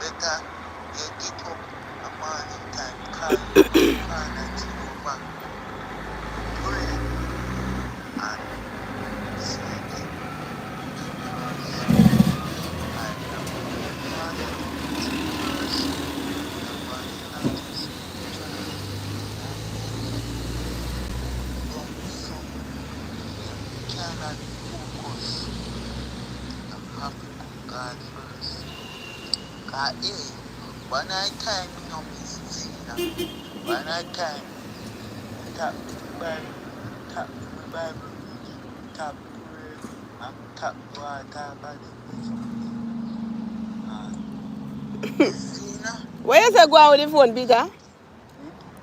better you get up a morning time, call that thing over, pray, and say again, because I am your father, first, your body and your spiritually, and so you cannot focus. You have to put God first. Cause hey, one night time you know Miss Zina. One night time me tap my Bible, tap my Bible reading, tap prayer, and tap water body me something. And Miss Zina. Where you say go on with the phone, Peter?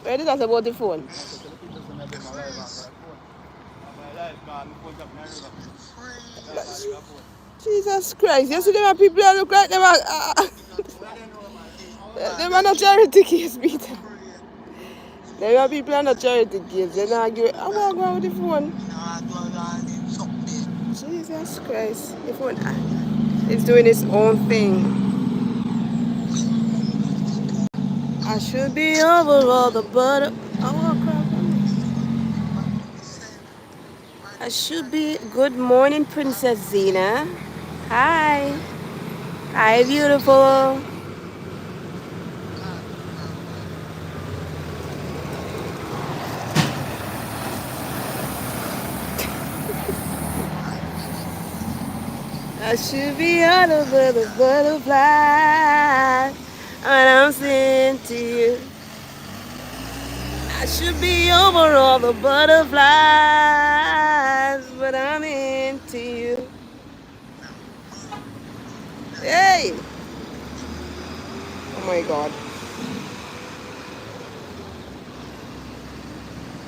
Where did I say about the phone? The phrase. Free. Jesus Christ, you see them people that look like them are, them are not charity case, Peter. Pray. Them are people are not charity case. They not give. I want to go on with the phone. You know I do all them something. Jesus Christ, the phone is doing its own thing. I should be over all the butter. Oh crap! I should be. Good morning, Princess Zena. Hi. Hi, beautiful. I should be all over the butterfly when I'm singing to you. I should be over all the butterflies, but I'm into you. Hey! Oh my God.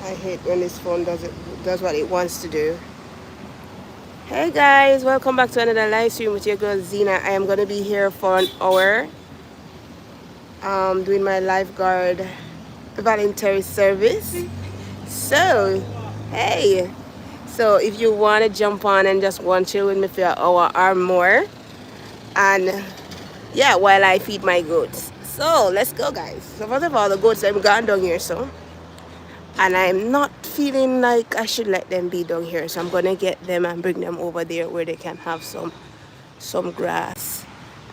I hate when this phone does what it wants to do. Hey guys, welcome back to another live stream with your girl Zena. I am gonna be here for an hour, doing my lifeguard voluntary service. So, hey, so if you want to jump on and just want to chill with me for an hour or more, and yeah, while I feed my goats. So let's go, guys. So first of all, the goats I'm gone down here, so, and I'm not feeling like I should let them be down here, so I'm gonna get them and bring them over there where they can have some grass.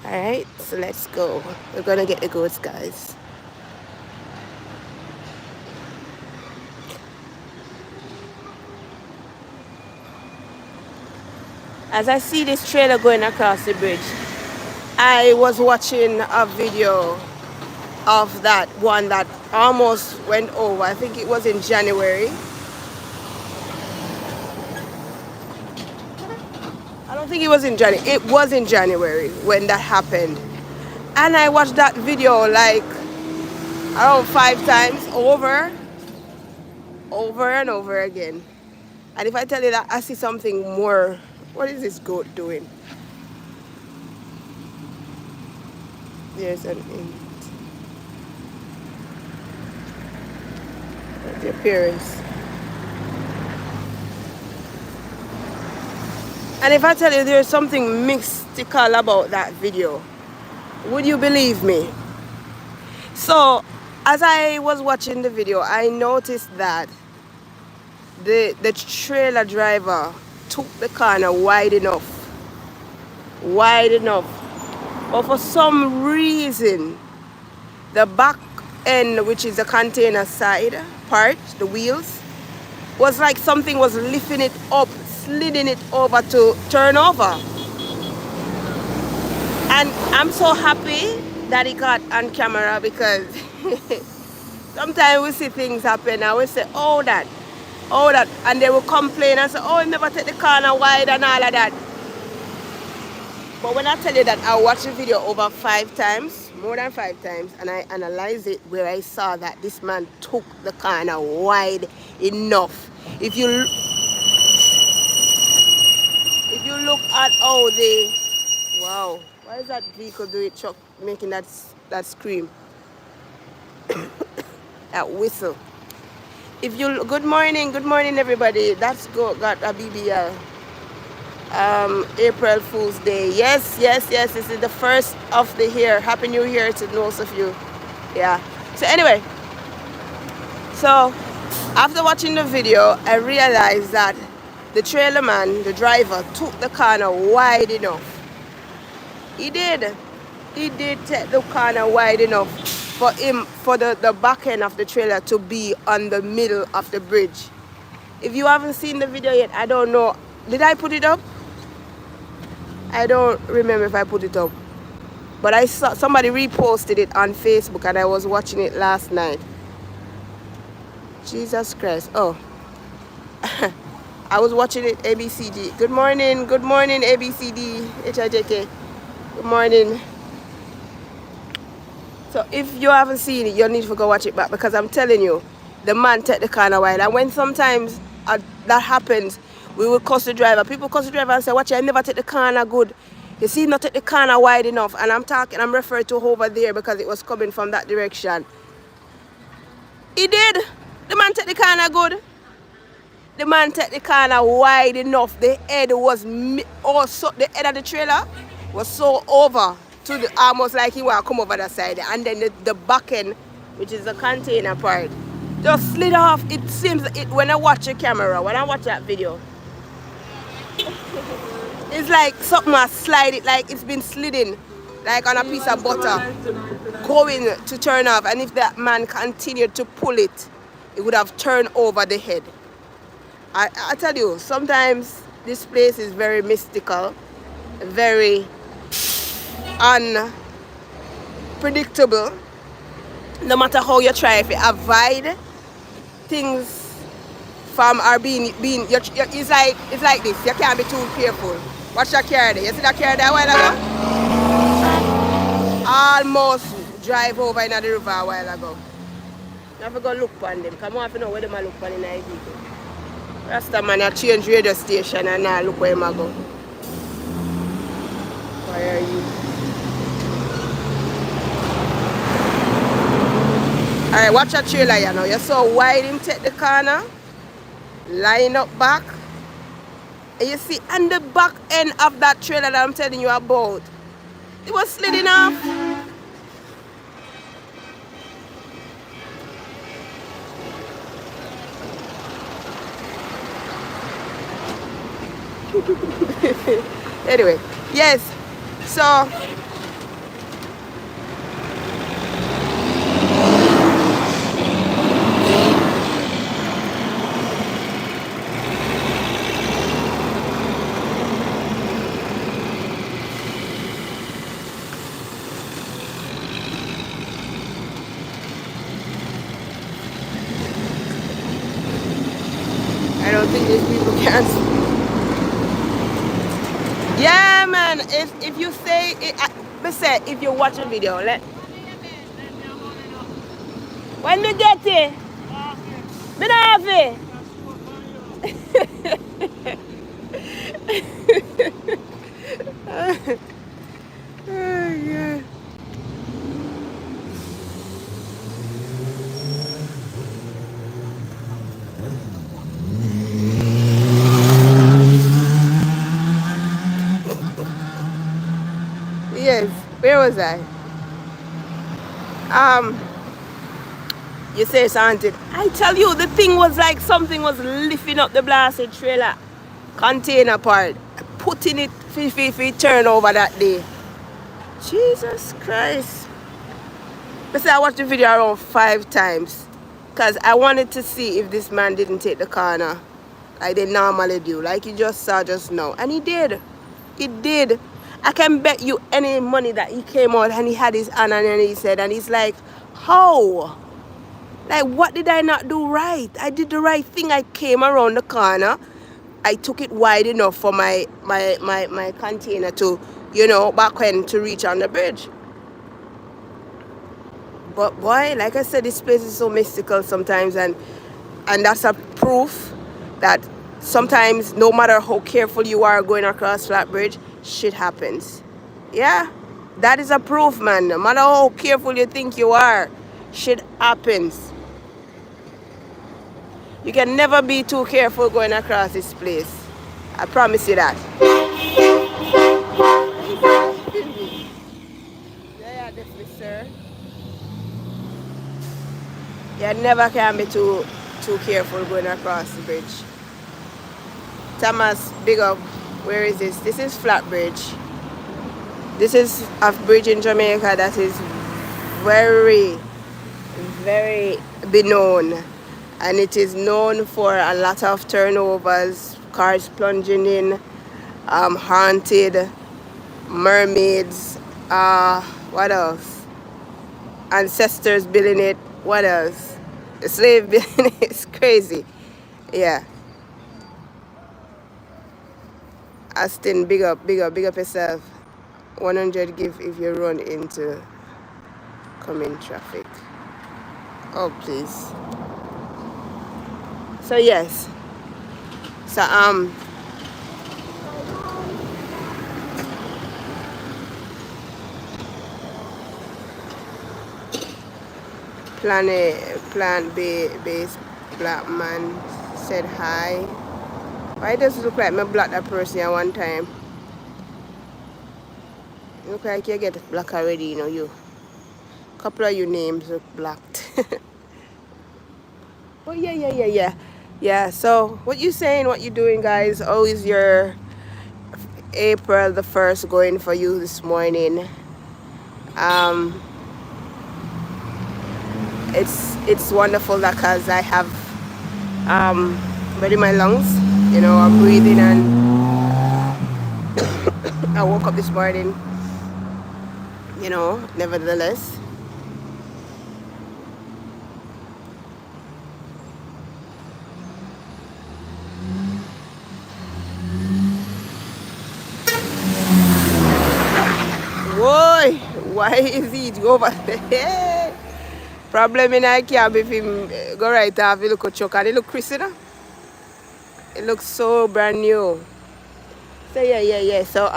All right, so let's go. We're gonna get the goats, guys. As I see this trailer going across the bridge, I was watching a video of that one that almost went over. I think it was in January. I don't think it was in January. It was in January when that happened. And I watched that video like around 5 times over and over again. And if I tell you that I see something more, what is this goat doing? There's an int. The appearance. And if I tell you there's something mystical about that video, would you believe me? So, as I was watching the video, I noticed that the trailer driver took the corner wide enough. But for some reason, the back end, which is the container side part, the wheels, was like something was lifting it up, sliding it over to turn over. And I'm so happy that it got on camera, because sometimes we see things happen and we say, oh that, and they will complain and say, oh, you never take the corner wide and all of that. But when I tell you that I watched the video over 5 times, more than 5 times, and I analyzed it, where I saw that this man took the corner wide enough. If you look at how they, wow, why is that vehicle doing truck making that scream, that whistle? If you, good morning everybody. That's got a BBL. April Fool's Day. Yes, yes, yes. This is the first of the year. Happy New Year to most of you. Yeah. So anyway, so after watching the video, I realized that the trailer man, the driver, took the corner wide enough. He did. He did take the corner wide enough for him, for the back end of the trailer to be on the middle of the bridge. If you haven't seen the video yet, I don't know. Did I put it up? I don't remember if I put it up. But I saw somebody reposted it on Facebook and I was watching it last night. Jesus Christ. Oh. I was watching it, ABCD. Good morning, ABCD, HIJK. Good morning. So if you haven't seen it, you need to go watch it back, because I'm telling you, the man take the corner wide. And when sometimes that happens, we will cuss the driver. People cuss the driver and say, watch, I never take the corner good. You see, not take the corner wide enough. And I'm referring to over there because it was coming from that direction. He did. The man take the corner good. The man take the corner wide enough. The head was also, the head of the trailer was so over to the, almost like he want to come over the side. And then the back end, which is the container part, just slid off. It seems, when I watch the camera, when I watch that video, it's like something has slide it, like it's been sliding, like on a piece of butter, going to turn off. And if that man continued to pull it, it would have turned over the head. I tell you, sometimes this place is very mystical, very unpredictable. No matter how you try, if you avoid things from are being it's like this. You can't be too careful. Watch that car there. You see that car there a while ago? Almost drive over in the river a while ago. You have to go look on them. Come on, if you know where them look on in the vehicle. Rasta man, I change radio station and now look where I go. Why are you? Alright, watch that trailer you know. You saw wide him take the corner, line up back. And you see on the back end of that trailer that I'm telling you about, it was sliding off. Anyway, yes, so I don't think these people can speak. Yeah, man. If you say it, if you watch a video, when me get it, me not have it. Oh, yeah. Yes, where was I? You say it's haunted. I tell you, the thing was like something was lifting up the blasted trailer container part, putting it for turn over that day. Jesus Christ. I watched the video around 5 times because I wanted to see if this man didn't take the corner like they normally do, like you just saw just now. And he did. He did. I can bet you any money that he came out and he had his hand and he said, and he's like, how? Like, what did I not do right? I did the right thing. I came around the corner. I took it wide enough for my container to, you know, back when to reach on the bridge. But boy, like I said, this place is so mystical sometimes, and that's a proof that sometimes no matter how careful you are going across Flatbridge, shit happens. Yeah, that is a proof, man. No matter how careful you think you are, shit happens. You can never be too careful going across this place. I promise you that. Yeah, definitely, sir. You never can be too careful going across the bridge. Thomas, big up. Where is this? This is Flatbridge. This is a bridge in Jamaica that is very, very known, and it is known for a lot of turnovers, cars plunging in, haunted, mermaids, what else? Ancestors building it. What else? The slave building it. It's crazy. Yeah. Aston, big up yourself. 100 give if you run into coming traffic. Oh, please. So yes. So plant-based black man said hi. Why does it look like me blocked that person at one time? Look like you get black already, you know, you. Couple of your names look blocked. Oh yeah. Yeah, so what you saying, what you doing, guys? How is your April the 1st going for you this morning? It's wonderful that cause I have breath in my lungs, you know, I'm breathing, and I woke up this morning, you know, nevertheless. Whoa, why is he over there? Problem in I can't if him go right off, he look a choke and it look crisp, you know? It looks so brand new. So yeah. So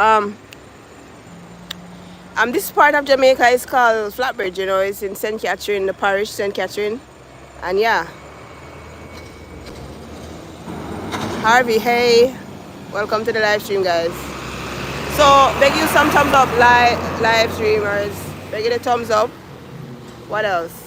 this part of Jamaica is called Flatbridge, you know, it's in St. Catherine, the parish St. Catherine. And yeah. Harvey, hey. Welcome to the live stream, guys. So beg you some thumbs up, live streamers. Beg you the thumbs up. What else?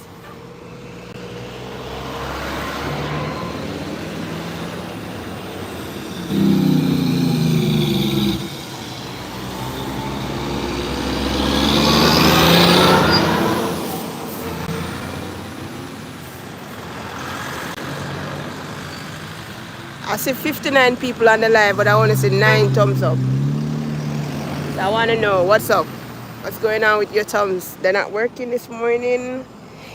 I see 59 people on the live, but I want to see 9 thumbs up. So I want to know what's up. What's going on with your thumbs? They're not working this morning.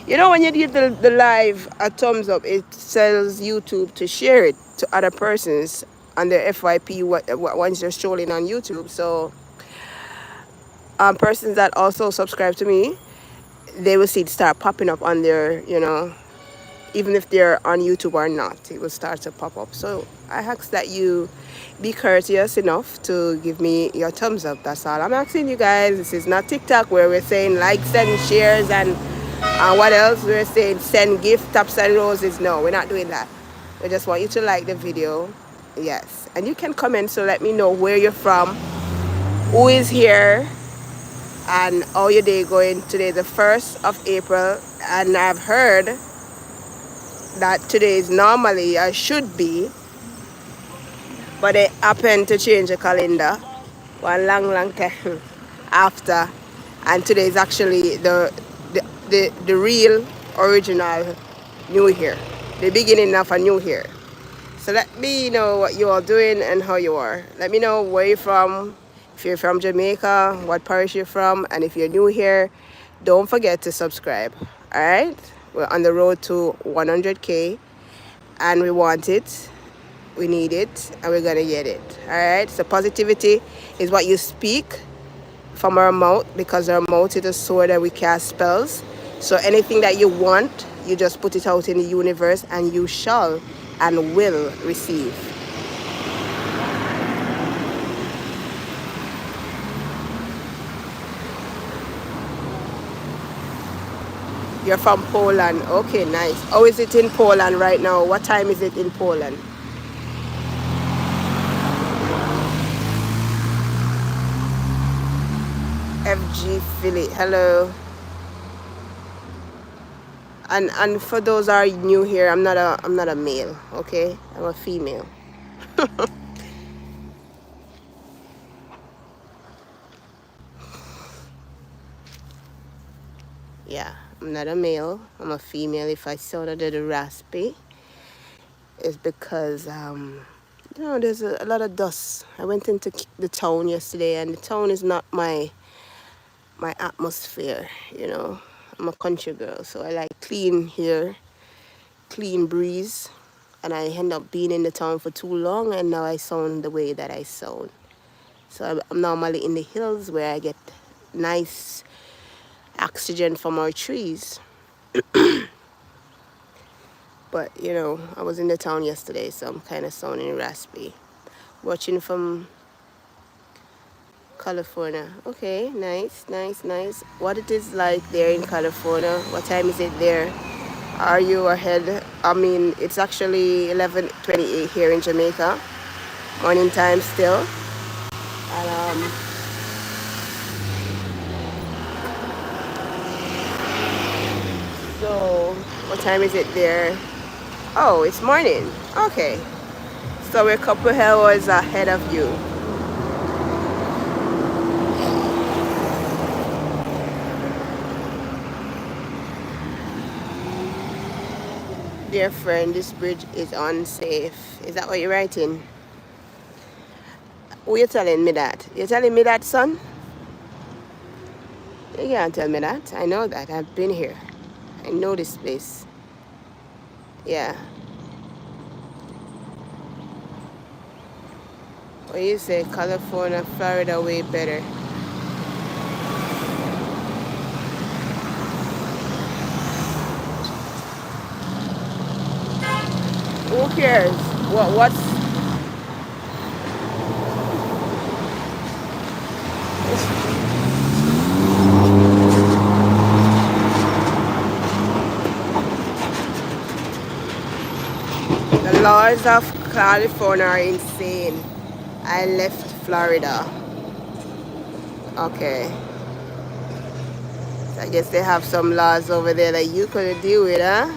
You know, when you give the live a thumbs up, it tells YouTube to share it to other persons on their FYP once you're strolling on YouTube. So persons that also subscribe to me, they will see it start popping up on their, you know, even if they're on YouTube or not, it will start to pop up. So I ask that you be courteous enough to give me your thumbs up. That's all I'm asking you guys. This is not TikTok where we're saying likes and shares and what else? We're saying send gift, taps and roses. No, we're not doing that. We just want you to like the video. Yes. And you can comment, so let me know where you're from, who is here, and how your day going. Today, the 1st of April. And I've heard that today is normally, I should be, but they happen to change the calendar one long time after, and today is actually the real original new year, the beginning of a new year. So let me know what you are doing and how you are. Let me know where you're from. If you're from Jamaica, what parish you're from, and if you're new here, don't forget to subscribe. All right, we're on the road to 100K, and we want it, we need it, and we're gonna get it. All right, so positivity is what you speak from our mouth, because our mouth is a sword that we cast spells. So anything that you want, you just put it out in the universe, and you shall and will receive. You're from Poland. Okay, nice. How is it in Poland right now? What time is it in Poland? G Philly. Hello. And for those are new here, I'm not a male, okay? I'm a female. Yeah, I'm not a male. I'm a female. If I sounded a little raspy, it's because there's a lot of dust. I went into the town yesterday, and the town is not my atmosphere. I'm a country girl, so I like clean here, clean breeze, and I end up being in the town for too long, and now I sound the way that I sound. So I'm normally in the hills where I get nice oxygen from our trees. But I was in the town yesterday, so I'm kind of sounding raspy. Watching from California. Okay, nice, nice, nice. What it is like there in California? What time is it there? Are you ahead? I mean, it's actually 11:28 here in Jamaica. Morning time still. And so what time is it there? Oh, it's morning. Okay. So we're a couple hours ahead of you. Dear friend, this bridge is unsafe. Is that what you're writing? Who you telling me that? You're telling me that, son? You can't tell me that. I know that. I've been here. I know this place. Yeah. What you say? California, Florida, way better. Who cares? What's... The laws of California are insane. I left Florida. Okay. So I guess they have some laws over there that you couldn't deal with, huh?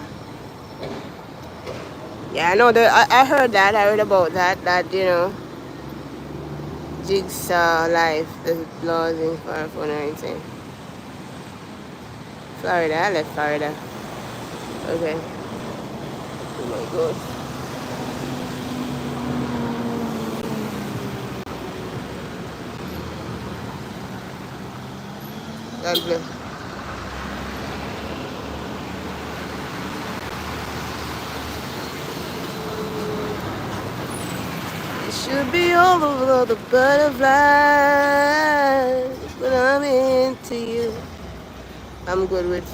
Yeah, I know that. I heard that. I heard about that. That, Jigsaw Life, the laws in California are insane. Florida, I left Florida. Okay. Oh my God. God bless. It should be all over the butterflies, but I'm into you. I'm good with...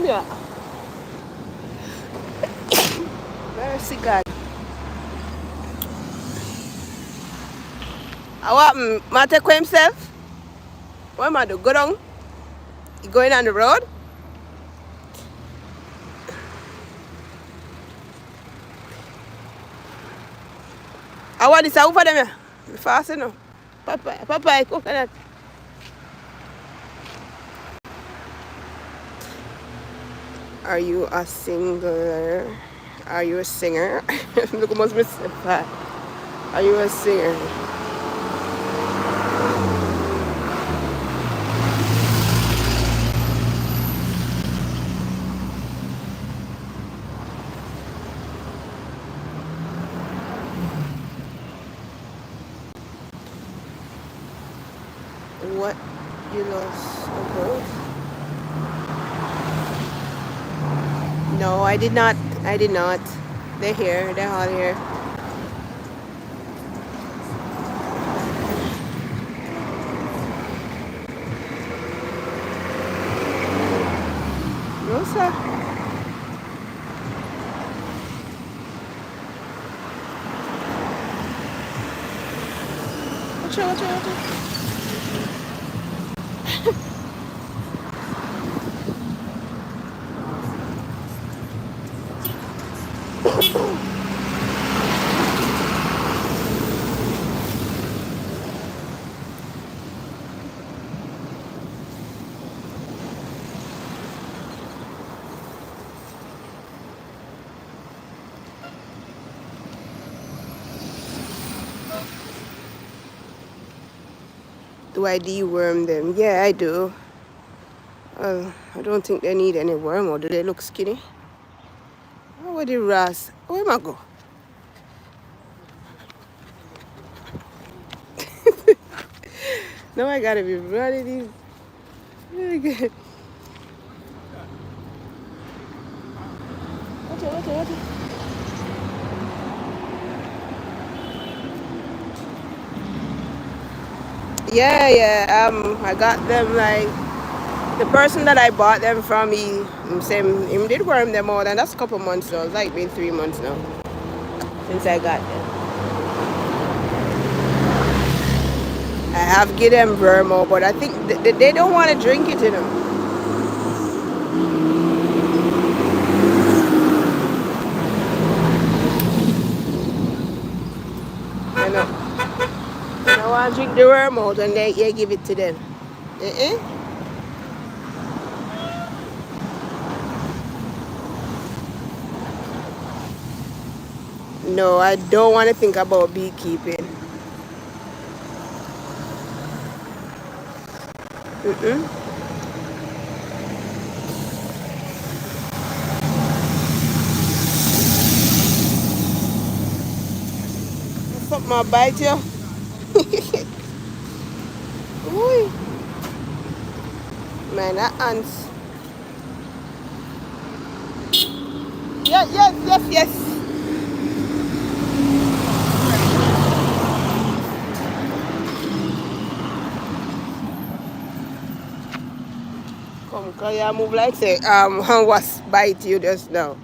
Yeah. Mercy God. What happened? Ma take himself? What am I do? Go down? You going on the road? I want this out for them. Fast enough. Papa, coconut. Are you a singer? Are you a singer? Look, must be that. Are you a singer? What you lost about? No, I did not. I did not. They're here. They're all here. No, sir. Watch out. Do I deworm them? Yeah, I do. I don't think they need any worm, or do they look skinny? Oh, where the ras? Where am I go? No, I gotta be running these. What? Yeah. I got them like the person that I bought them from. Him did worm them out, and that's a couple months now. It's like been 3 months now since I got them. I have give them vermo, but I think they don't want to drink it, you know. I know. They don't want to drink the worm out, and they give it to them. Uh-uh. No, I don't want to think about beekeeping. Mm-mm. Something might bite you. Ooh. Man, that ants. Yes. Come, cause you move like say, was bite you just now.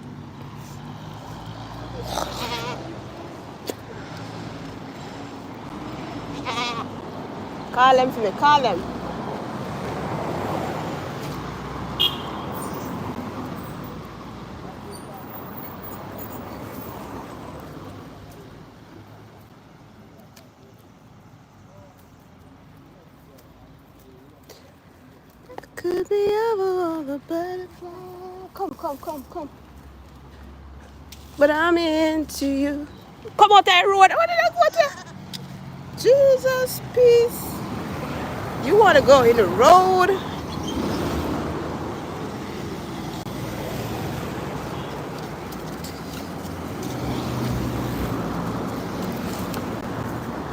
Call them for me, call them. Could be over all the butterfly. Come. But I'm into you. Come out that road. What did I go to? Jesus, peace. You want to go in the road?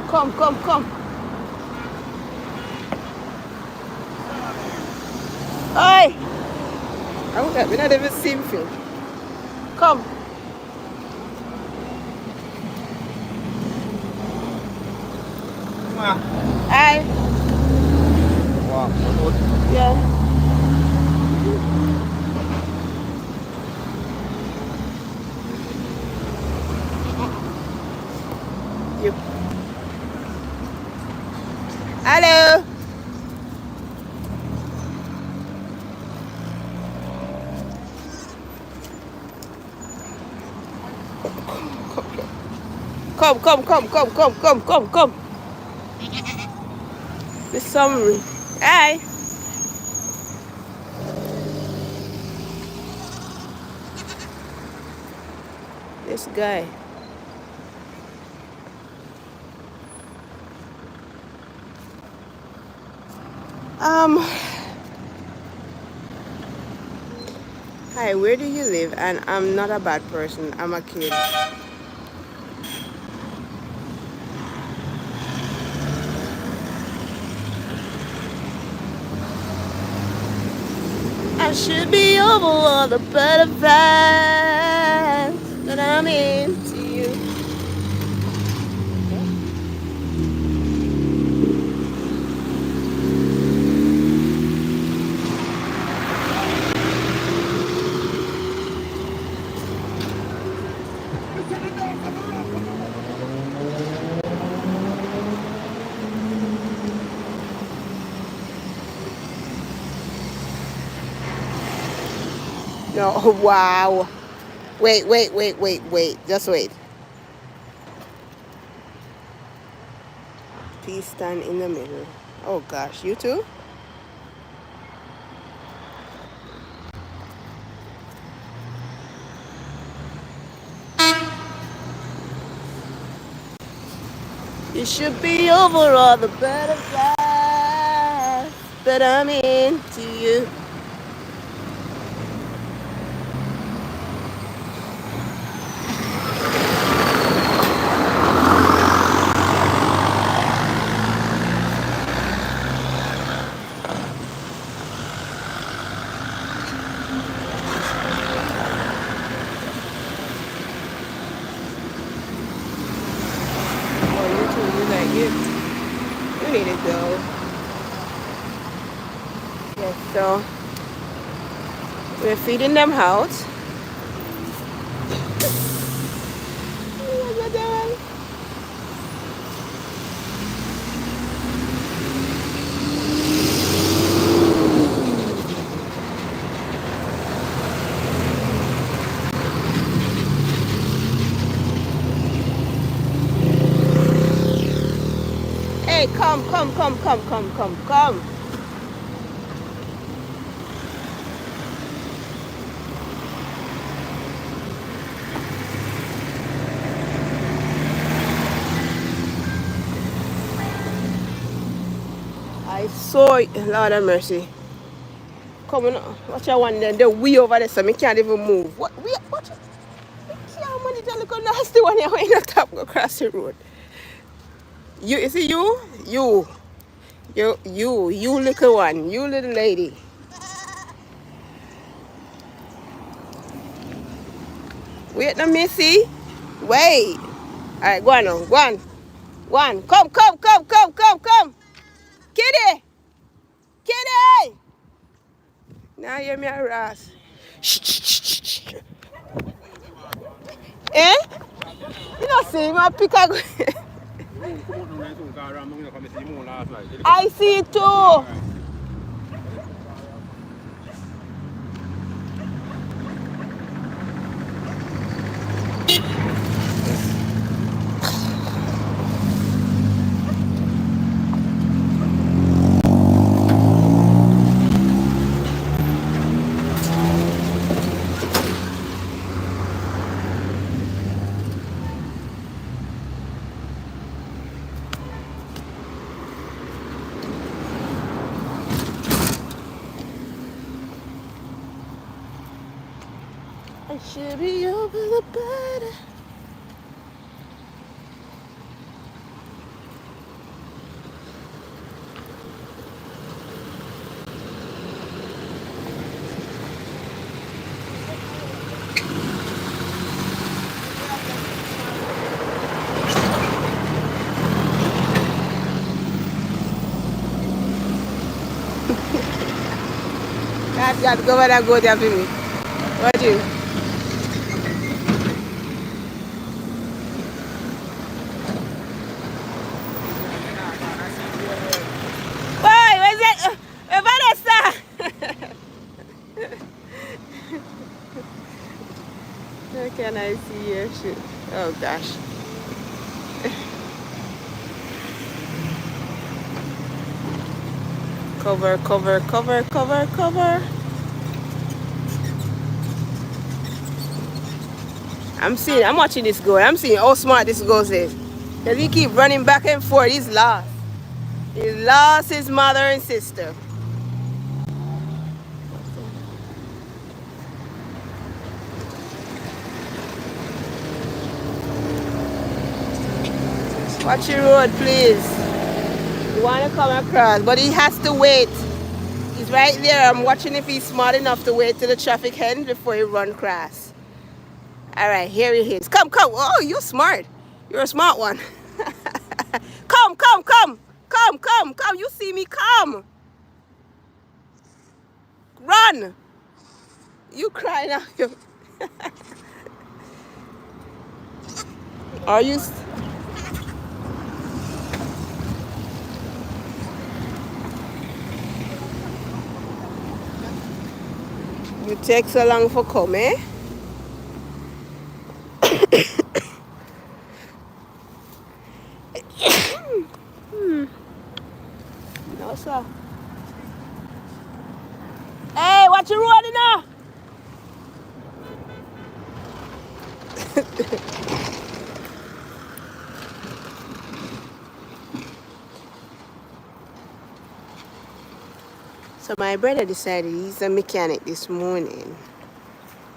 Come. Oi! I would have not even seen you. Come. Aye. Wow. Yeah. You. Hello. Come. The summary. Hi. This guy. Hi, where do you live? And I'm not a bad person. I'm a kid. I should be over all the butterflies, but I'm into you. No, wow. Wait. Just wait. Please stand in the middle. Oh gosh, you too? You should be over all the butterflies. but I'm into you. Oh, you too, you like it. You need to go. Yes, so we're feeding them out. Hey, come. I saw it, Lord have mercy. Come on, watch that one then. The way over there, so me can't even move. What? See how many that look nasty one here when you top go across the road. You see you little one, you little lady. Wait a missy. Wait. Alright, go on now. Go on. Go on. Come. Kitty! Kitty! Now hear me harass. Shh. Eh? You don't see my pick a I see it too. I should be over the bed. God, go over there, go there for me. What you? Boy, where's that? Vanessa! How can I see your shit? Oh gosh. Cover. I'm watching this girl. I'm seeing how smart this girl is. Because he keep running back and forth. He's lost. He lost his mother and sister. Watch your road, please. You want to come across, but he has to wait. He's right there. I'm watching if he's smart enough to wait till the traffic ends before he run across. All right, here he is. Come. Oh, you're smart. You're a smart one. Come. You see me, come. Run. You crying out. Are you? You take so long for come, eh? No, sir. Hey, what you rolling now? So my brother decided he's a mechanic this morning.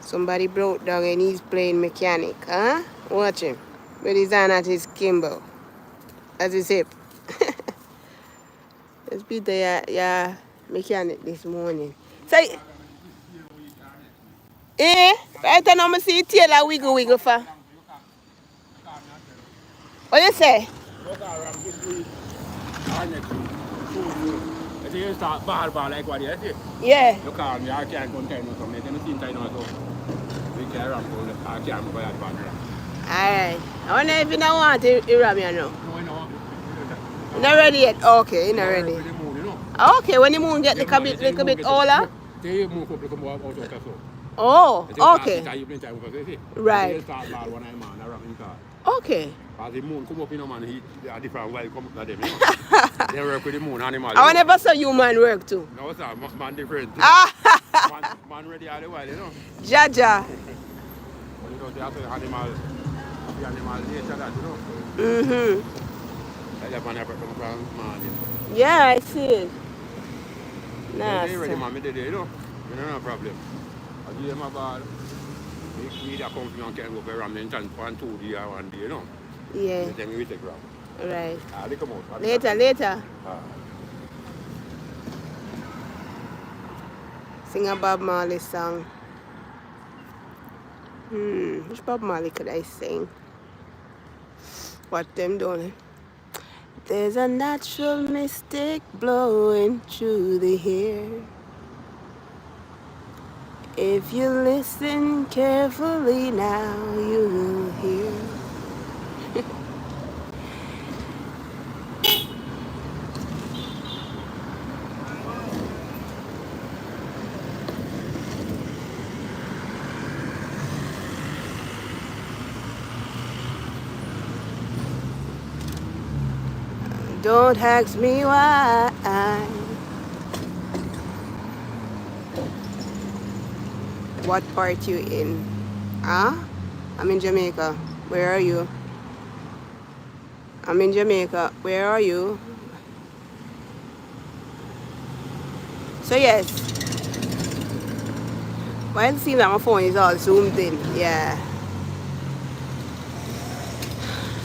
Somebody broke down and he's playing mechanic, huh? Watch him. With his hand at his gimbal. At his hip. Let's be the mechanic this morning. So, right now I see tail wiggle wiggle for. What you say? You start bar like what you see. Yeah. You can't, you can't contain or something. You see inside also. We can't run for the car, can't go that bad. Alright. I wonder if you don't want to ram you now. No. You're not ready yet? Okay, you're not ready. Okay, when the moon get little bit older. They move up more out of the Oh, okay. Right. Okay. As the moon come up in a man, he a different way come up to them. They work with the moon animal. I never saw human work too. No, sir, man different. Man ready all the while, you know. Jaja. You know, they have the animal nature that, you know. Mm-hmm. Like that man ever come from man. Yeah, I see it. Nice. They ready, man, me did it, you know. You know, no problem. I give them a ball. We either come from and can go for Ramington for 2 days or 1 day, you know. Yeah. Then we take ram. Right. They come out. Later. Sing a Bob Marley song. Which Bob Marley could I sing? What them doing? There's a natural mystic blowing through the air. If you listen carefully now, you will hear. Don't ask me why. What part you in? Huh? I'm in Jamaica. Where are you? I'm in Jamaica. Where are you? So yes. Why it seems like my phone is all zoomed in? Yeah.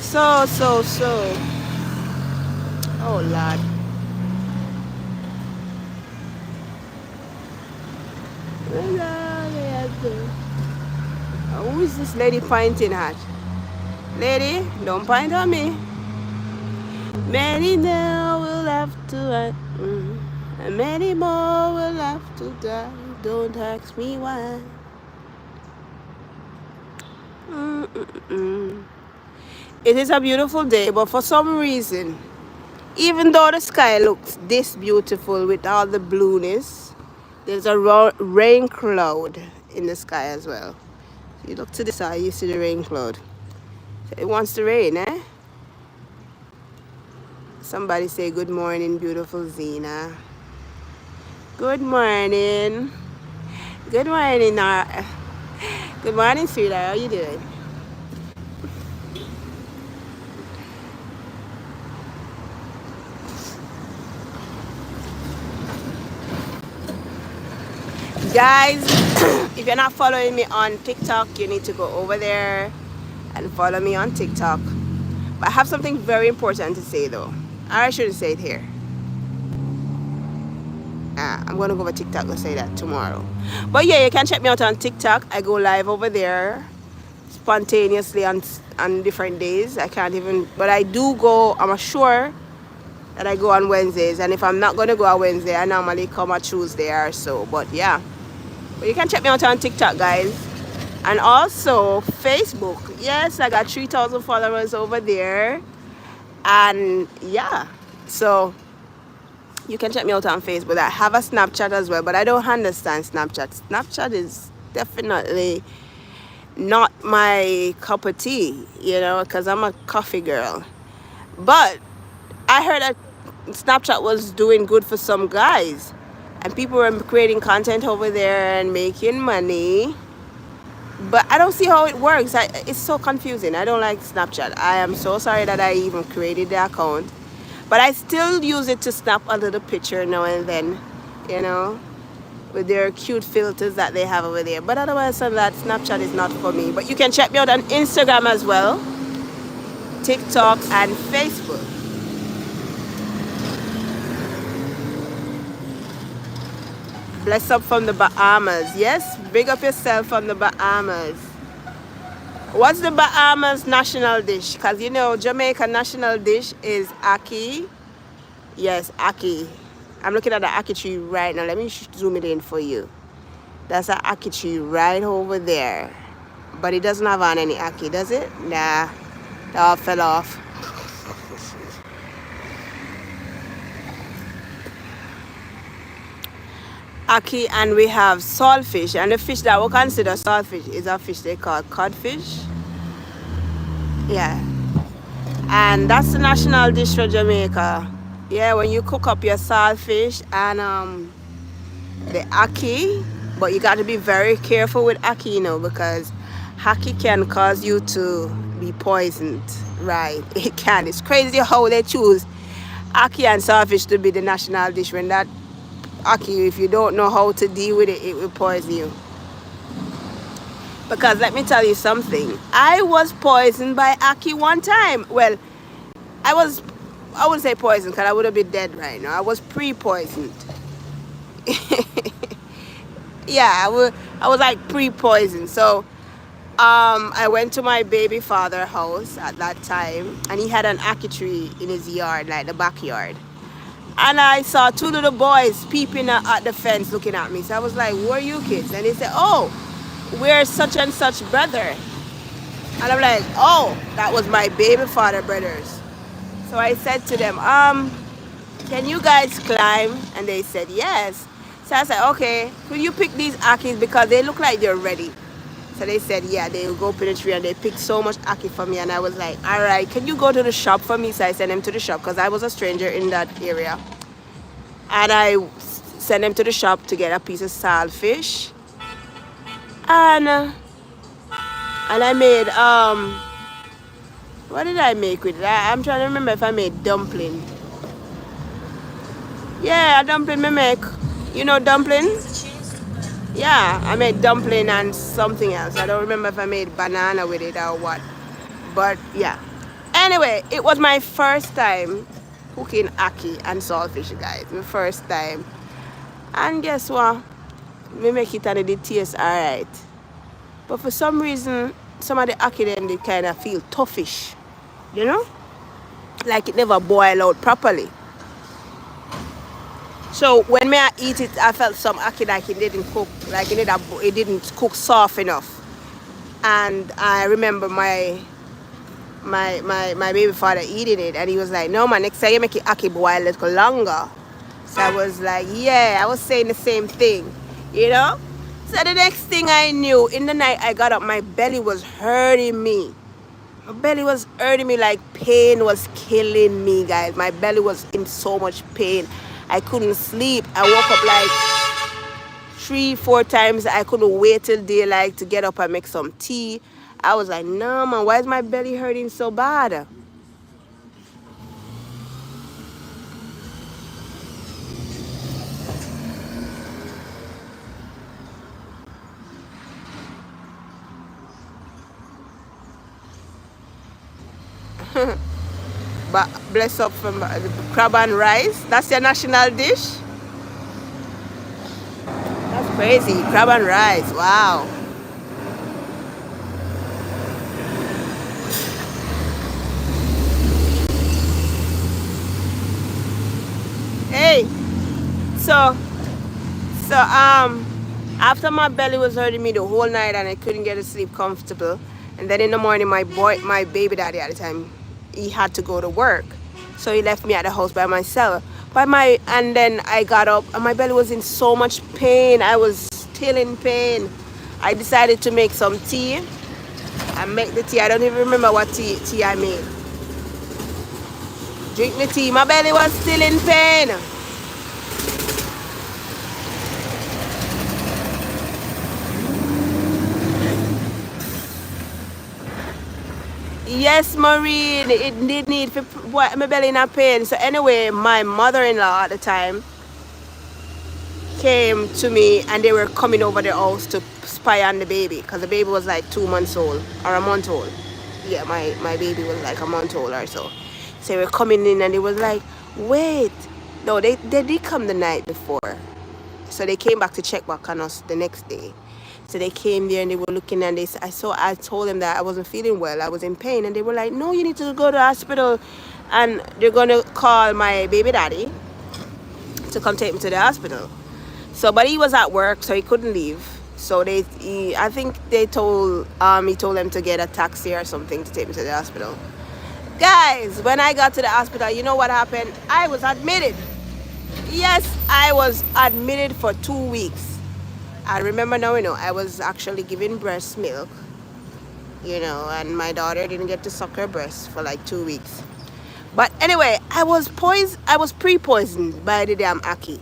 So. Oh Lord. Who is this lady pointing at? Lady, don't point at me. Many now will have to and many more will have to die. Don't ask me why. It is a beautiful day, but for some reason, even though the sky looks this beautiful with all the blueness, there's a rain cloud in the sky as well. So you look to the side, you see the rain cloud. So it wants to rain, eh? Somebody say good morning, beautiful Zena. Good morning. Good morning, good morning, sweetheart. How you doing? Guys, if you're not following me on TikTok, you need to go over there and follow me on TikTok. But I have something very important to say though. I shouldn't say it here. I'm going to go over TikTok and say that tomorrow. But yeah, you can check me out on TikTok. I go live over there spontaneously on different days. I can't even, but I do go, I'm sure that I go on Wednesdays. And if I'm not going to go on Wednesday, I normally come on Tuesday or so. But yeah. But you can check me out on TikTok, guys. And also Facebook. Yes, I got 3,000 followers over there. And yeah, so you can check me out on Facebook. I have a Snapchat as well, but I don't understand Snapchat. Snapchat is definitely not my cup of tea, you know, because I'm a coffee girl. But I heard that Snapchat was doing good for some guys. And people were creating content over there and making money. But I don't see how it works. It's so confusing. I don't like Snapchat. I am so sorry that I even created the account. But I still use it to snap a little picture now and then you know, with their cute filters that they have over there. But otherwise than that, Snapchat is not for me. But you can check me out on Instagram as well, TikTok, and Facebook. Bless up from the Bahamas. Yes, big up yourself from the Bahamas. What's the Bahamas national dish? Because you know, Jamaica national dish is ackee. Yes, ackee. I'm looking at the ackee tree right now. Let me zoom it in for you. That's an ackee tree right over there. But it doesn't have on any ackee, does it? Nah, that all fell off. Ackee, and we have saltfish. And the fish that we consider saltfish is a fish they call codfish. Yeah. And that's the national dish for Jamaica. Yeah, when you cook up your saltfish and the ackee, but you got to be very careful with ackee, you know, because ackee can cause you to be poisoned, right? It can. It's crazy how they choose ackee and saltfish to be the national dish when that ackee, if you don't know how to deal with it, it will poison you. Because let me tell you something, I was poisoned by ackee one time. Well, I wouldn't say poisoned because I would have been dead right now. I was pre-poisoned. Yeah, I was like pre-poisoned. So I went to my baby father's house at that time, and he had an ackee tree in his yard, like the backyard. And I saw two little boys peeping at the fence looking at me. So I was like, who are you kids? And they said, oh, we're such and such brother. And I'm like, oh, that was my baby father brothers. So I said to them, can you guys climb? And they said, yes. So I said, okay, could you pick these ackees because they look like they're ready? So they said, yeah, they will go up in the tree, and they picked so much ackee for me. And I was like, all right, can you go to the shop for me? So I sent them to the shop because I was a stranger in that area. And I sent them to the shop to get a piece of saltfish. And I made, what did I make with it? I'm trying to remember if I made dumpling. Yeah, a dumpling I make. You know dumpling? Yeah, I made dumpling and something else. I don't remember if I made banana with it or what. But yeah. Anyway, it was my first time cooking ackee and saltfish, guys. My first time. And guess what? We make it and it did taste alright. But for some reason, some of the ackee then they kind of feel toughish. You know? Like it never boiled out properly. So when I eat it, I felt some ackee like it didn't cook, like it didn't cook soft enough. And I remember my baby father eating it, and he was like, no man, next time you make it ackee boil a little longer. So I was like, yeah, I was saying the same thing, you know? So the next thing I knew, in the night I got up, my belly was hurting me. My belly was hurting me, like pain was killing me, guys. My belly was in so much pain. I couldn't sleep. I woke up like 3-4 times. I couldn't wait till daylight to get up and make some tea. I was like, no man, why is my belly hurting so bad? But bless up from crab and rice. That's your national dish? That's crazy. Crab and rice. Wow. Hey. So after my belly was hurting me the whole night and I couldn't get to sleep comfortable, and then in the morning my baby daddy at the time, he had to go to work, so he left me at the house by myself. And then I got up and my belly was in so much pain. I was still in pain. I decided to make some tea. I make the tea. I don't even remember what tea I made. Drink the tea. My belly was still in pain. Yes, Maureen, it did need for my belly in a pain. So anyway, my mother-in-law at the time, came to me and they were coming over the house to spy on the baby because the baby was like 2 months old or a month old. Yeah, my baby was like a month old or so. So they were coming in and they was like, wait. No, they did come the night before. So they came back to check back on us the next day. So they came there and they were looking and I told them that I wasn't feeling well. I was in pain. And they were like, no, you need to go to the hospital. And they're going to call my baby daddy to come take me to the hospital. So, but he was at work, so he couldn't leave. So I think he told them to get a taxi or something to take me to the hospital. Guys, when I got to the hospital, you know what happened? I was admitted. Yes, I was admitted for 2 weeks. I remember now, I was actually giving breast milk, and my daughter didn't get to suck her breast for like 2 weeks. But anyway, I was pre-poisoned by the damn Aki.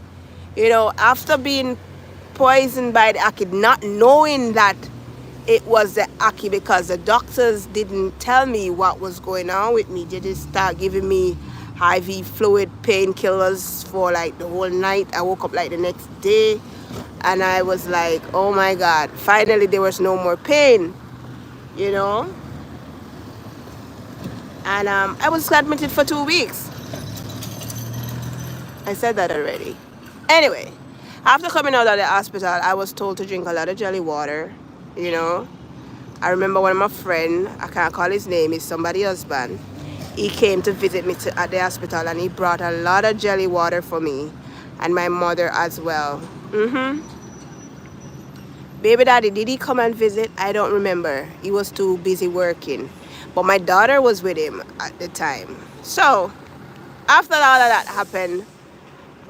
After being poisoned by the Aki, not knowing that it was the Aki because the doctors didn't tell me what was going on with me. They just start giving me IV fluid painkillers for like the whole night. I woke up like the next day and I was like, oh my God, finally there was no more pain, And I was admitted for 2 weeks. I said that already. Anyway, after coming out of the hospital, I was told to drink a lot of jelly water, I remember one of my friends, I can't call his name, it's somebody's husband. He came to visit me at the hospital and he brought a lot of jelly water for me and my mother as well. Baby daddy, did he come and visit? I don't remember. He was too busy working. But my daughter was with him at the time. So, after all of that happened,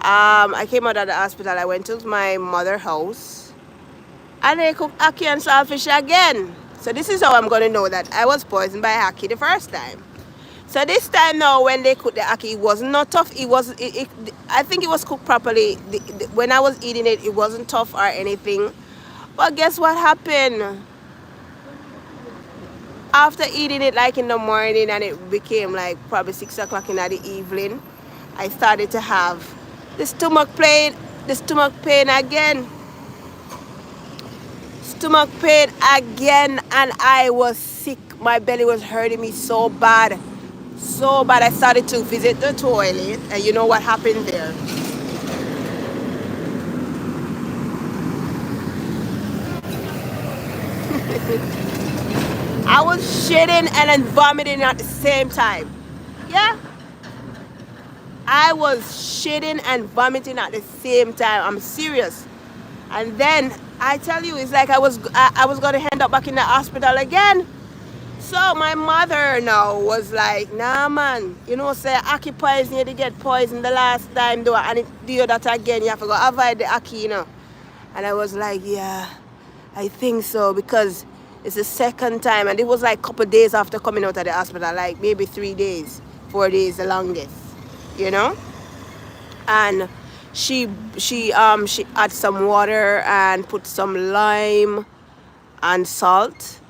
I came out of the hospital. I went to my mother's house. And they cooked ackee and saltfish again. So this is how I'm going to know that I was poisoned by ackee the first time. So this time now, when they cooked the ackee, it was not tough. I think it was cooked properly. When I was eating it, it wasn't tough or anything. But guess what happened? After eating it like in the morning and it became like probably 6 o'clock in the evening, I started to have the stomach pain again. Stomach pain again, and I was sick. My belly was hurting me so bad. So bad. I started to visit the toilet, and you know what happened there? I was shitting and then vomiting at the same time. Yeah? I was shitting and vomiting at the same time. I'm serious. And then, I tell you, it's like I was going to end up back in the hospital again. So my mother now was like, nah man, say ackee poison, you did get poisoned the last time though, and if you do that again, you have to go avoid the ackee, And I was like, yeah, I think so, because it's the second time, and it was like a couple days after coming out of the hospital, like maybe 3 days, 4 days the longest, And she add some water and put some lime and salt.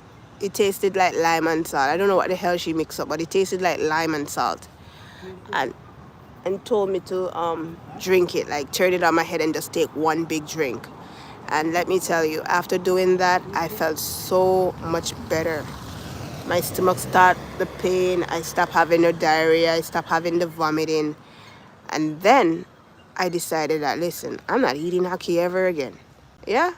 It tasted like lime and salt. I don't know what the hell she mixed up, but it tasted like lime and salt. And told me to drink it, like turn it on my head and just take one big drink. And let me tell you, after doing that, I felt so much better. My stomach stopped the pain. I stopped having the diarrhea. I stopped having the vomiting. And then I decided that, listen, I'm not eating ackee ever again. Yeah?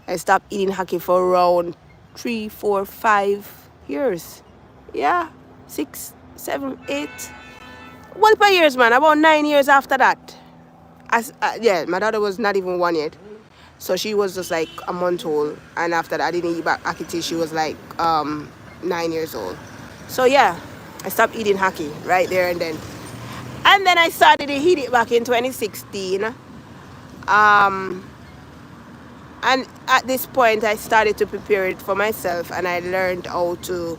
I stopped eating ackee for around 3, 4, 5 years. Yeah? 6, 7, 8. Well, per years, man. About 9 years after that. Yeah, my daughter was not even 1 yet. So she was just like a month old. And after that, I didn't eat back ackee till she was like 9 years old. So yeah, I stopped eating ackee right there and then. And then I started to eat it back in 2016. And at this point, I started to prepare it for myself. And I learned how to,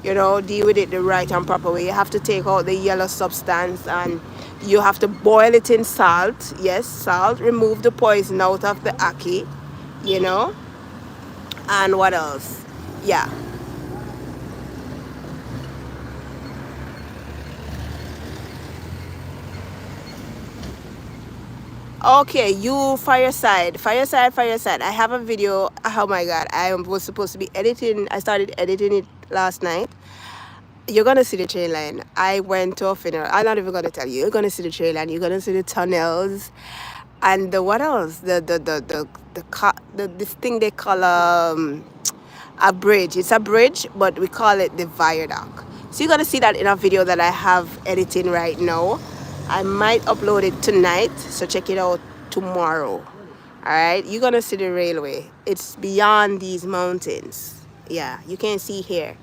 deal with it the right and proper way. You have to take out the yellow substance and you have to boil it in salt. Yes, salt. Remove the poison out of the ackee, And what else? Yeah. Okay, you fireside. I have a video. Oh my god, was supposed to be editing. I started editing it last night. You're gonna see the train line. I went to a funeral. I'm not even gonna tell you. You're gonna see the train line. You're gonna see the tunnels, and the what else? This thing they call a bridge. It's a bridge, but we call it the viaduct. So you're gonna see that in a video that I have editing right now. I might upload it tonight, so check it out tomorrow. All right, you're gonna see the railway. It's beyond these mountains. Yeah, you can't see here.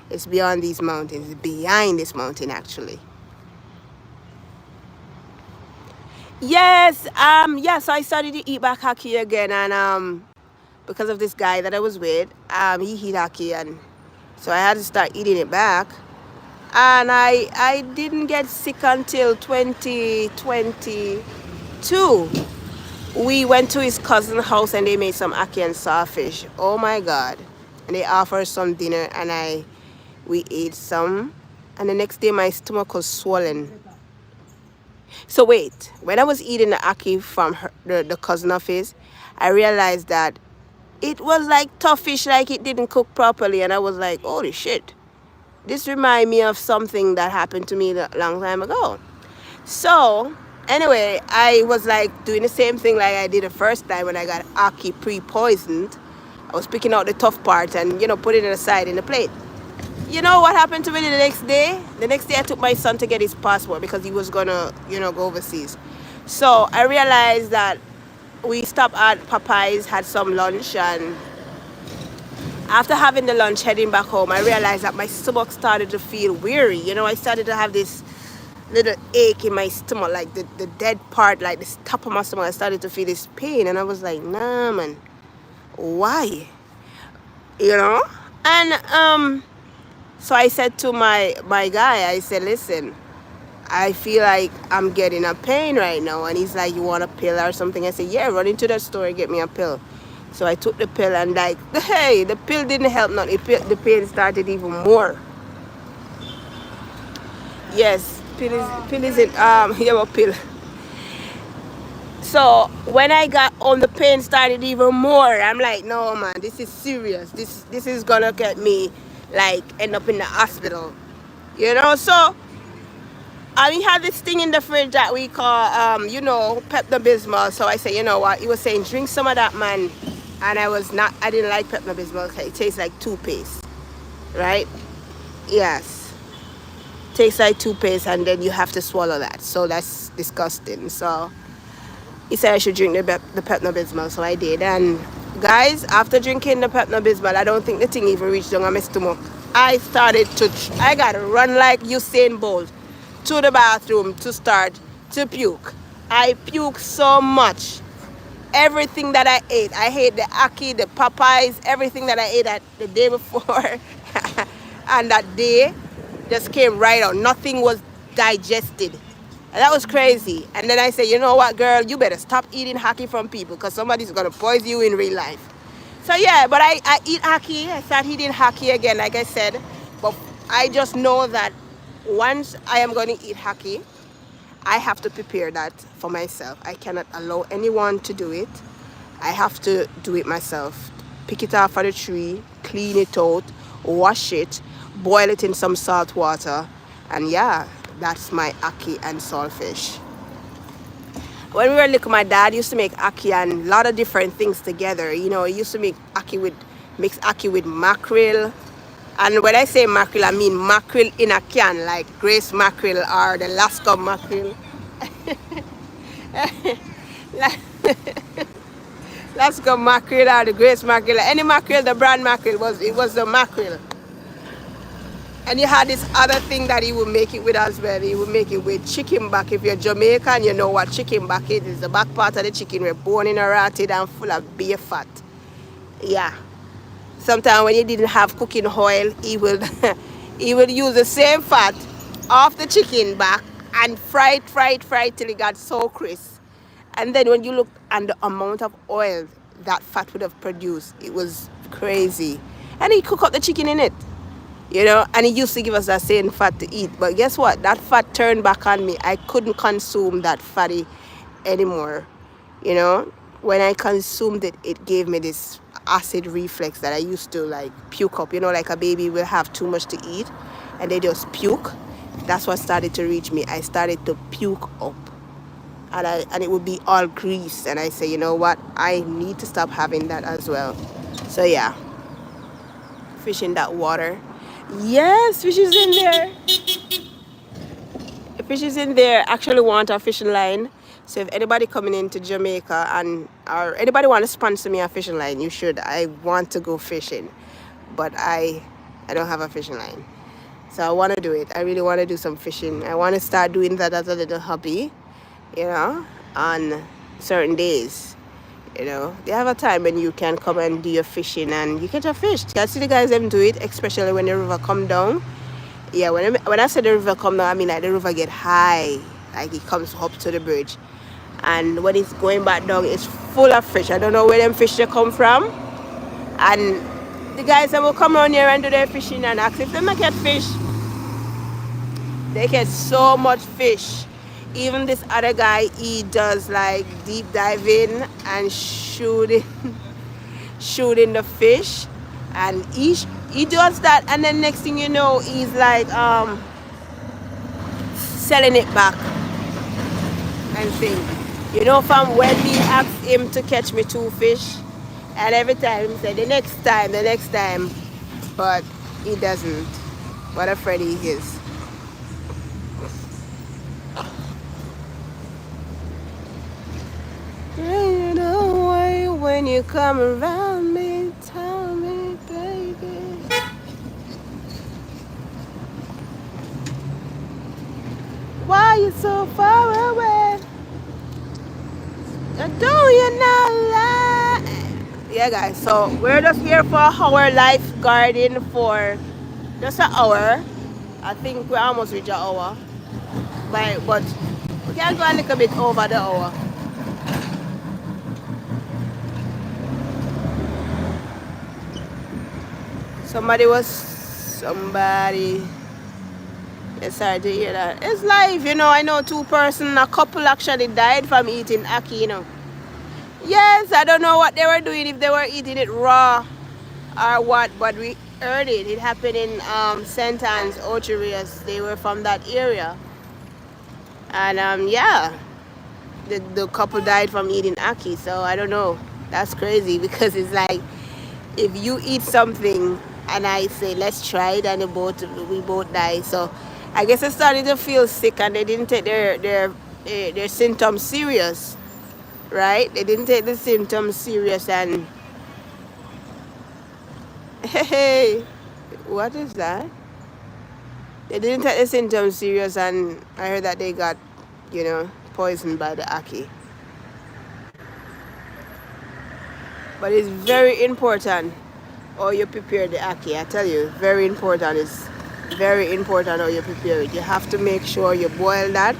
It's beyond these mountains. It's behind this mountain, actually. Yes, yeah. So I started to eat back hockey again, and because of this guy that I was with, he eat hockey, and so I had to start eating it back. And I didn't get sick until 2022. We went to his cousin's house and they made some ackee and sawfish. Oh my god. And they offered some dinner and we ate some. And the next day my stomach was swollen. So wait, when I was eating the ackee from the cousin of his, I realized that it was like tough fish, like it didn't cook properly. And I was like, holy shit. This reminds me of something that happened to me a long time ago. So, anyway, I was like doing the same thing like I did the first time when I got ackee pre-poisoned. I was picking out the tough parts and, putting it aside in the plate. You know what happened to me the next day? The next day I took my son to get his passport because he was going to, go overseas. So, I realized that we stopped at Popeyes, had some lunch, and after having the lunch, heading back home, I realized that my stomach started to feel weary. I started to have this little ache in my stomach, like the dead part, like the top of my stomach. I started to feel this pain, and I was like, nah, man, why? And so I said to my guy, I said, listen, I feel like I'm getting a pain right now. And he's like, you want a pill or something? I said, yeah, run into the store and get me a pill. So I took the pill and the pill didn't help nothing. The pain started even more. Yes, pill is it, yellow pill. So when I got home, the pain started even more. I'm like, no man, this is serious. This is gonna get me end up in the hospital. So we had this thing in the fridge that we call Pepto-Bismol. So I said, you know what? He was saying, drink some of that, man. And I didn't like Pepto-Bismol. It tastes like toothpaste, right? Yes. Tastes like toothpaste, and then you have to swallow that. So that's disgusting. So he said I should drink the Pepto-Bismol. So I did. And guys, after drinking the Pepto-Bismol, I don't think the thing even reached down on my stomach. I got to run like Usain Bolt to the bathroom to start to puke. I puked so much. Everything that I ate, I ate the ackee, the Popeyes, everything that I ate the day before, and that day just came right out. Nothing was digested, and that was crazy. And then I said, you know what, girl, you better stop eating ackee from people because somebody's gonna poison you in real life. So yeah, but I eat ackee. I start eating ackee again, like I said. But I just know that once I am going to eat ackee, I have to prepare that for myself. I cannot allow anyone to do it. I have to do it myself. Pick it off of the tree, clean it out, wash it, boil it in some salt water, and yeah, that's my ackee and saltfish. When we were little, my dad used to make ackee and a lot of different things together. He used to make mix ackee with mackerel. And when I say mackerel, I mean mackerel in a can, like Grace mackerel or the Alaska mackerel. Alaska mackerel or the Grace mackerel. Any mackerel, the brand mackerel, it was the mackerel. And you had this other thing that he would make it with as well. He would make it with chicken back. If you're Jamaican, you know what chicken back is. It's the back part of the chicken with bone in a rotted and full of beer fat. Yeah. Sometimes when you didn't have cooking oil, he would use the same fat off the chicken back and fry it till it got so crisp. And then when you look at the amount of oil that fat would have produced, it was crazy. And he cooked up the chicken in it, and he used to give us that same fat to eat. But guess what? That fat turned back on me. I couldn't consume that fatty anymore. you know, when I consumed it, it gave me this acid reflex that I used to like puke up. You know, like a baby will have too much to eat and they just puke. That's what started to reach me. I started to puke up. And it would be all grease. And I say, you know what? I need to stop having that as well. So yeah, fish in that water. Yes, fish is in there. The fish is in there. Actually want a fishing line. So if anybody coming into Jamaica and or anybody want to sponsor me a fishing line, you should. I want to go fishing, but I don't have a fishing line. So I want to do it. I really want to do some fishing. I want to start doing that as a little hobby, you know, on certain days. You know, they have a time when you can come and do your fishing and you catch a fish. You can see the guys them do it, especially when the river come down. Yeah, when I say the river come down, I mean like the river get high, like it comes up to the bridge, and when it's going back down, it's full of fish. I don't know where them fish they come from, and the guys that will come around here and do their fishing and ask if they not get fish. They get so much fish. Even this other guy, he does like deep diving and shooting the fish, and he does that, and then next thing you know, he's like selling it back and saying, you know, from when me asked him to catch me 2 fish, and every time he said the next time, but he doesn't. What a friend he is. You know why when you come around me, tell me, baby. Why you so far away? Do you not lie? Yeah, guys. So we're just here for our lifeguarding for just an hour. I think we almost reach an hour, but we can go a little bit over the hour. Somebody. It's hard to hear that. It's live, you know. I know a couple actually died from eating ackee, you know. Yes, I don't know what they were doing, if they were eating it raw or what, but we heard it. It happened in St. Anne's, Ocherius. They were from that area. And yeah, the couple died from eating ackee, so I don't know. That's crazy because it's like if you eat something and I say let's try it and we both die. So I guess they're starting to feel sick and they didn't take their symptoms serious, right? They didn't take the symptoms serious and hey, what is that? They didn't take the symptoms serious and I heard that they got, you know, poisoned by the ackee. But it's very important how you prepare the ackee. I tell you, very important. It's very important how you prepare it. You have to make sure you boil that.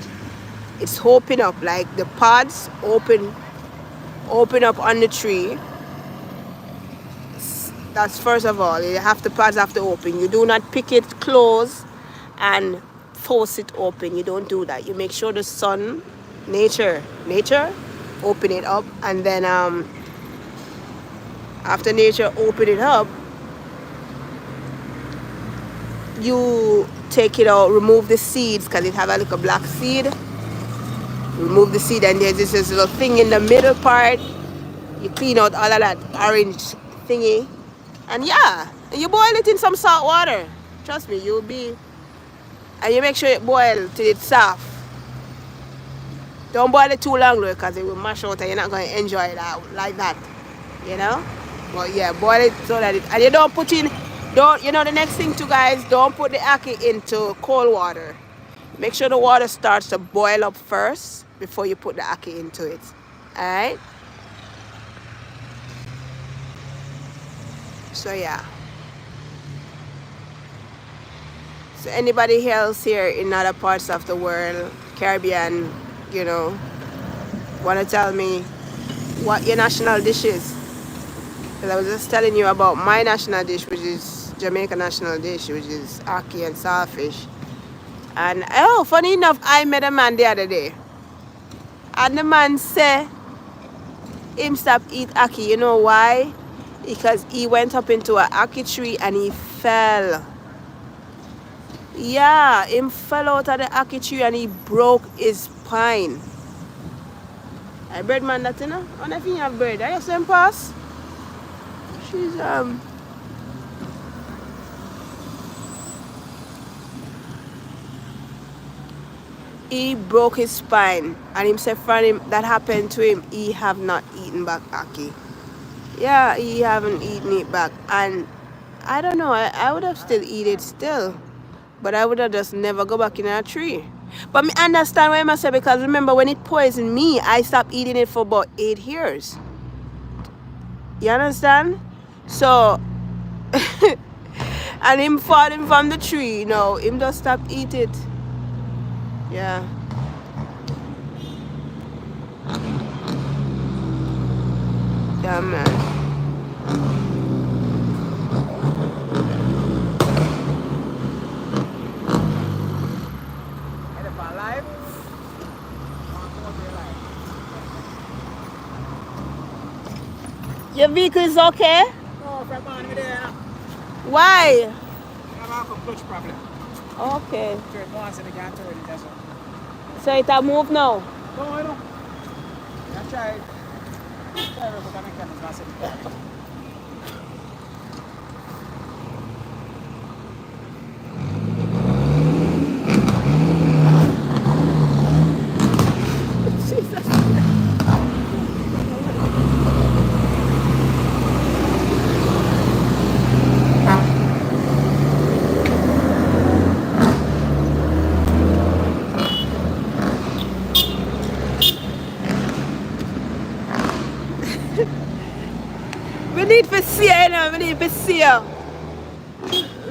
It's open up, like the pods open up on the tree. That's first of all. The pods have to open. You do not pick it close and force it open. You don't do that. You make sure the sun, nature, open it up, and then after nature open it up, you take it out, remove the seeds because it have a little black seed. Remove the seed and there's this little thing in the middle part. You clean out all of that orange thingy. And yeah, you boil it in some salt water. Trust me, and you make sure it boils till it's soft. Don't boil it too long though because it will mash out and you're not going to enjoy it like that. You know? But yeah, boil it so that and you don't put in, the next thing too, guys, don't put the ackee into cold water. Make sure the water starts to boil up first before you put the ackee into it. Alright? So yeah. So anybody else here in other parts of the world, Caribbean, want to tell me what your national dish is? Because I was just telling you about my national dish, which is Jamaican national dish, which is ackee and saltfish. And funny enough, I met a man the other day. And the man said him stop eat ackee. You know why? Because he went up into a ackee tree and he fell. Yeah, him fell out of the ackee tree and he broke his spine. I bread man that, you know? I don't know if you have bread. Are you saying pass? She's he broke his spine and him said from him that happened to him, he have not eaten back ackee. Yeah, he haven't eaten it back. And I don't know, I would have still eat it still. But I would have just never go back in a tree. But me understand what I say, because remember when it poisoned me, I stopped eating it for about 8 years. You understand? So and him falling from the tree, you know, him just stop eat it. Yeah. Yeah, man. Your vehicle is okay? No, from man there. Why? I have a clutch problem. Okay. Turn once and I can't turn it, that's all. So it a move now? No, I don't. I tried. Try to make it massive. We need to see her, you know. We need to see her.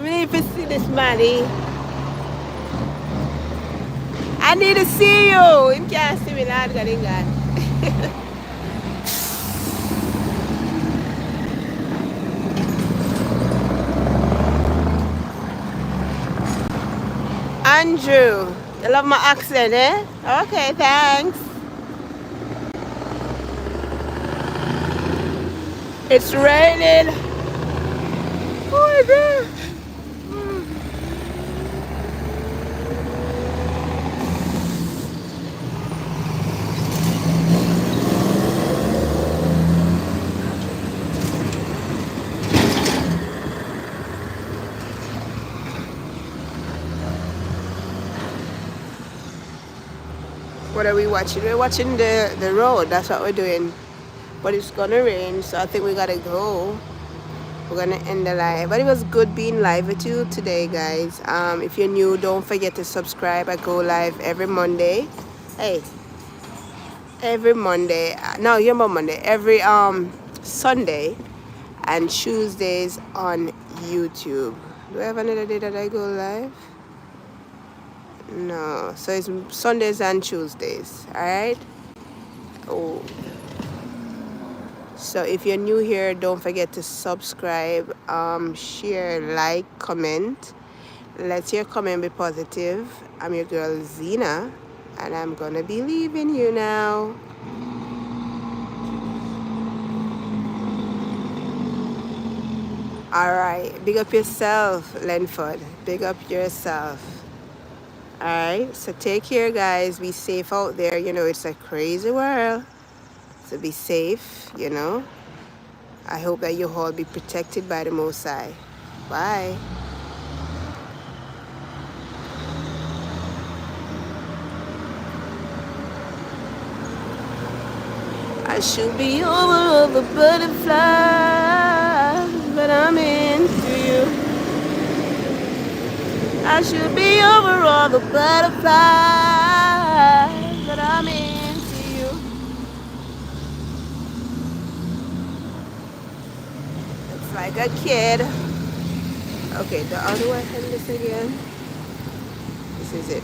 We need to see this man, eh? I need to see you. Him can't see me, Lord God in God. Andrew, you love my accent, eh? Okay, thanks. It's raining. Oh my God. What are we watching? We're watching the road. That's what we're doing. But it's gonna rain, so I think we gotta go. We're gonna end the live. But it was good being live with you today, guys. If you're new, don't forget to subscribe. I go live every Monday. Hey, every Monday. No, you're about Monday. Every Sunday and Tuesdays on YouTube. Do I have another day that I go live? No, so it's Sundays and Tuesdays. All right. Oh. So if you're new here, don't forget to subscribe, share, like, comment. Let your comment be positive. I'm your girl Zena, and I'm gonna be leaving you now. All right, big up yourself, Lenford. Big up yourself. All right, so take care, guys. Be safe out there. You know, it's a crazy world. So be safe, you know. I hope that you all be protected by the Most High. Bye. I should be over all the butterflies, but I'm into you. I should be over all the butterflies, but I'm into you. It's like a kid. Okay, how do I end this again? This is it.